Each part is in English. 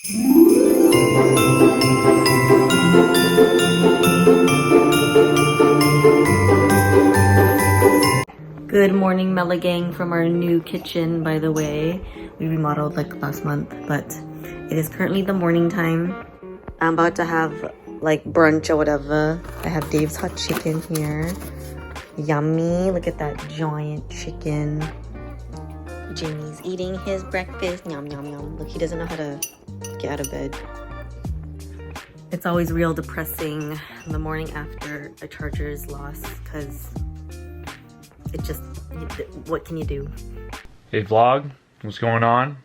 Good morning, Mela gang, from our new kitchen, by the way. We remodeled like last month, but it is currently the morning time. I'm about to have like brunch or whatever. I have Dave's hot chicken here. Yummy. Look at that giant chicken. Jimmy's eating his breakfast. Yum, yum, yum. Look, he doesn't know how to get out of bed. It's always real depressing the morning after a charger is lost, because it just, what can you do? Hey vlog, what's going on?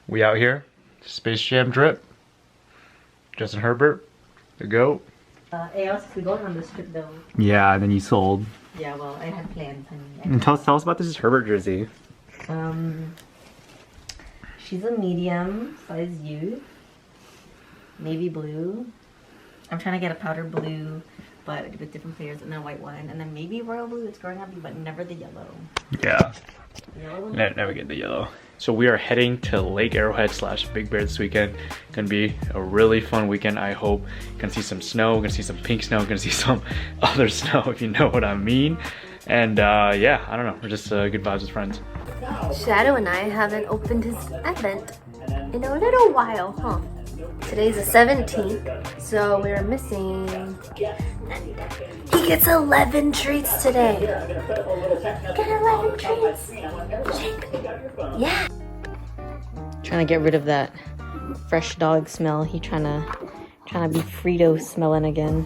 We out here, Space Jam drip. Justin Herbert, the GOAT. Hey, I was going on this trip though. Yeah, and then you sold. Yeah, well, I had plans. And tell us about this Herbert jersey. She's a medium size U, navy blue. I'm trying to get a powder blue, but with different players, and then a white one, and then maybe royal blue. It's growing happy, but never the yellow. Yeah, never get the yellow. So we are heading to Lake Arrowhead / Big Bear this weekend. Gonna be a really fun weekend, I hope. Gonna see some snow, gonna see some pink snow, gonna see some other snow, if you know what I mean. And yeah, I don't know, we're just good vibes with friends. Shadow and I haven't opened his event in a little while, huh? Today's the 17th, so we're missing. He gets 11 treats today. Get 11 treats. Yeah. Trying to get rid of that fresh dog smell. He trying to be Frito smelling again.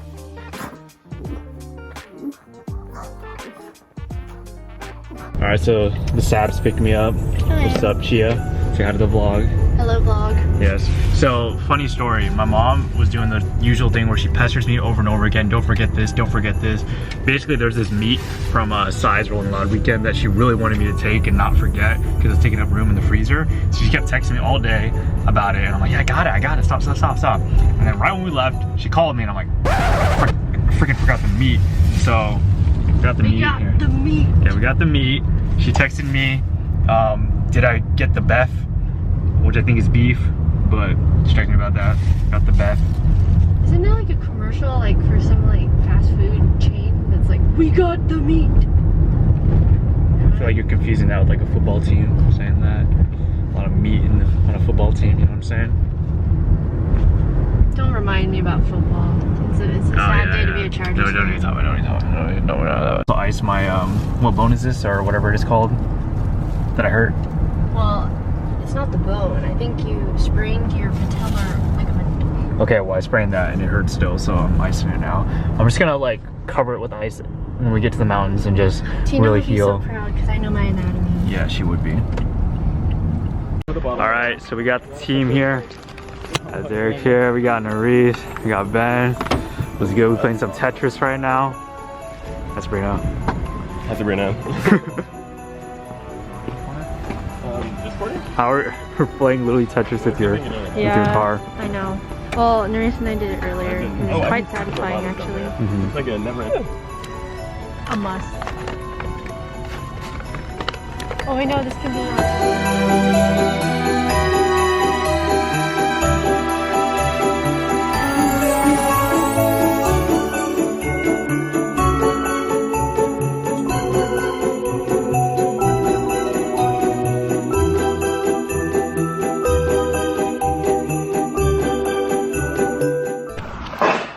All right, so the Sabs picked me up. Hi. What's up, Chia? Say hi to the vlog. Hello, vlog. Yes. So, funny story. My mom was doing the usual thing where she pesters me over and over again. Don't forget this, don't forget this. Basically, there's this meat from Size Rolling Loud weekend that she really wanted me to take and not forget because it's taking up room in the freezer. So she kept texting me all day about it. And I'm like, yeah, I got it. Stop. And then right when we left, she called me and I'm like, freaking forgot the meat. So, got the meat here. Yeah, we got the meat. She texted me, did I get the beef? Which I think is beef, but she texted me about that. Got the beef. Isn't there like a commercial like for some like fast food chain that's like, we got the meat? I feel like you're confusing that with like a football team, saying that. A lot of meat on a football team, you know what I'm saying? Don't remind me about football. It's a sad day to be a Chargers No, don't need to talk about it. So ice my, what bone is this, or whatever it is called, that I hurt? Well, it's not the bone. I think you sprained your patellar ligament. Okay, well I sprained that and it hurts still, so I'm icing it now. I'm just gonna like cover it with ice when we get to the mountains and just really heal. Would be so proud because I know my anatomy. Yeah, she would be. Alright, so we got the team here. Got Derek here, we got Norris, we got Ben. Let's go, we're playing some Tetris right now. That's Bruno. That's Bruno. How we're playing literally Tetris with your car. I know. Well, Norris and I did it earlier. It was quite satisfying, actually. It's like a never ending. A must. Oh, I know this can be.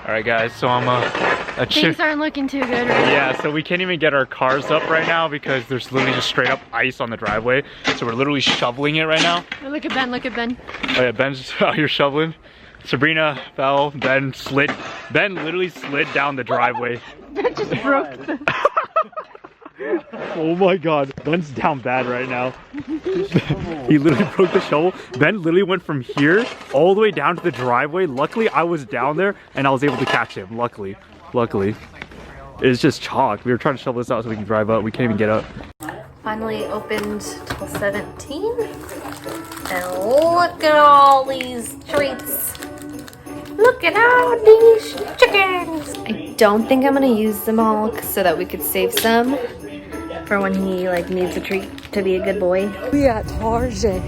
Alright guys, so I'm a Things aren't looking too good right now. Yeah, so we can't even get our cars up right now because there's literally just straight up ice on the driveway. So we're literally shoveling it right now. Oh, look at Ben, look at Ben. Oh yeah, Ben's out here shoveling. Sabrina fell, Ben literally slid down the driveway. Ben just broke the... Oh my god, Ben's down bad right now. He literally broke the shovel. Ben literally went from here all the way down to the driveway. Luckily, I was down there and I was able to catch him. Luckily. It's just chalk. We were trying to shovel this out so we can drive up. We can't even get up. Finally opened till 17. And look at all these treats. Look at all these chickens. I don't think I'm gonna use them all so that we could save some for when he like needs a treat to be a good boy. We at Target.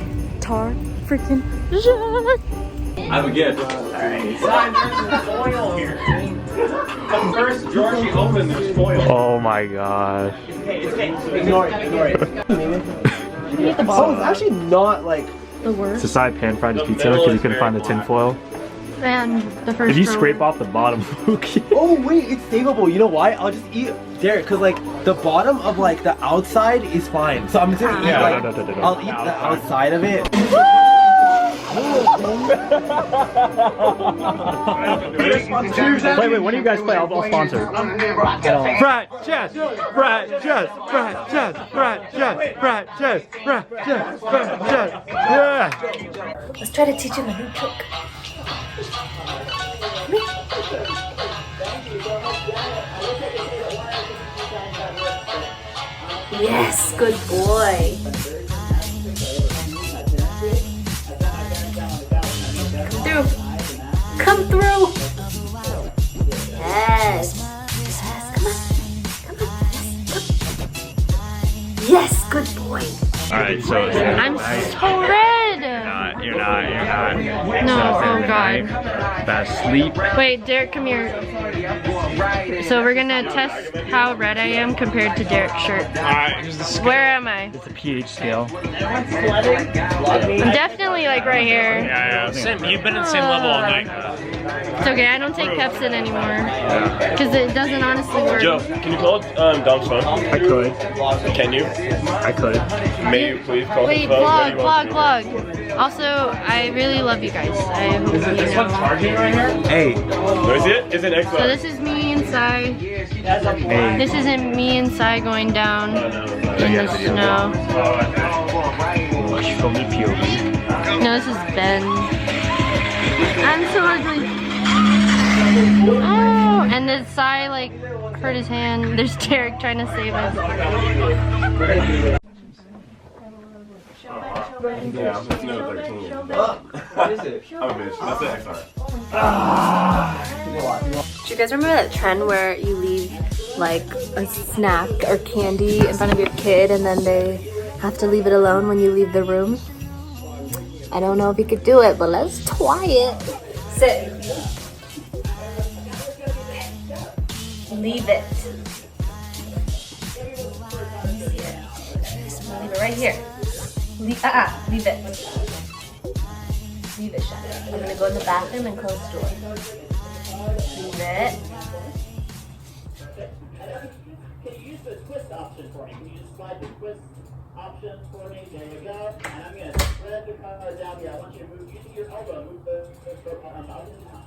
Freaking I have a gift. Alright. There's some foil here. The first drawer she opened, there's foil. Oh my gosh. It's okay. Ignore it. Oh, it's actually not like The worst. It's a side pan fried pizza because you couldn't find the tin foil. And the first If you row. scrape off the bottom, okay. Oh wait, it's savable. You know why? I'll just eat there, cause like the bottom of like the outside is fine. So I'm just gonna eat Yeah, like no. I'll eat the outside of it. Wait, when do you guys play? I'll sponsor. Brad, Jess, yeah. Let's try to teach him a new trick. Yes, good boy. Come through. Yes. Come on. Yes, good boy. Alright, so I'm so red. You're not. No, oh god. Best sleep. Wait, Derek, come here. So we're gonna test how red I am compared to Derek's shirt. Alright, here's the scale. Where am I? It's a pH scale. I'm definitely like right here. Yeah. Same, you've been in the same level all night. It's okay, I don't take Pepsid anymore. Because it doesn't honestly work. Joe, can you call Dom's phone? I could. Can you? I could. May you please call Wait, his phone? vlog. Also, I really love you guys. I hope you know. charging right here? Hey, Where is it? It's an Xbox. So this is me inside. This isn't me inside going down in the snow. Show me POV. No, this is Ben. I'm so ugly. Oh, and then Sai like hurt his hand. There's Derek trying to save us. Yeah, it's no 13. what is it? I'm a bitch. That's an XR. Do you guys remember that trend where you leave like a snack or candy in front of your kid and then they have to leave it alone when you leave the room? I don't know if you could do it, but let's try it. Sit. Leave it. Leave it right here. Leave it. Leave it shut. I'm gonna go in the bathroom and close the door. Leave it. Can you use the twist option for me? Can you just slide the twist option for me? There you go. And I'm going to spread the color down here. I want you to move, using your elbow, move the arm out and down.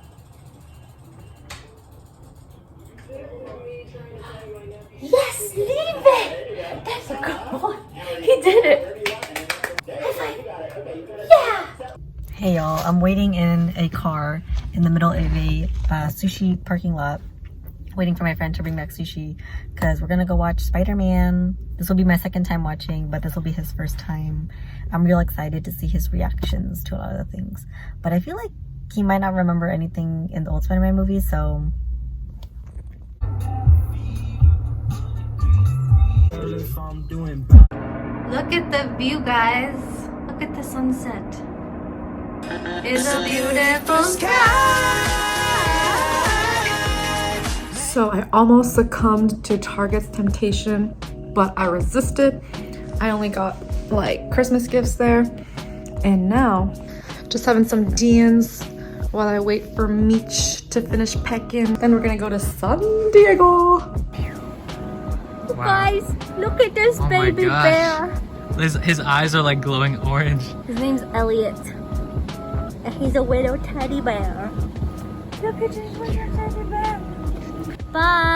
Yes, leave it! That's a good one. He did it. Yeah! Hey y'all, I'm waiting in a car in the middle of a sushi parking lot, waiting for my friend to bring back sushi because we're gonna go watch Spider-Man. This will be my second time watching, but this will be his first time. I'm real excited to see his reactions to a lot of the things, but I feel like he might not remember anything in the old Spider-Man movies, so Look at the view, guys. Look at the sunset. It's a beautiful sky. So I almost succumbed to Target's temptation, but I resisted. I only got like Christmas gifts there. And now, just having some Deans while I wait for Meech to finish packing. Then we're gonna go to San Diego. Guys, look at this baby bear. His eyes are like glowing orange. His name's Elliot. And he's a widow teddy bear. Look at this little teddy bear. Bye.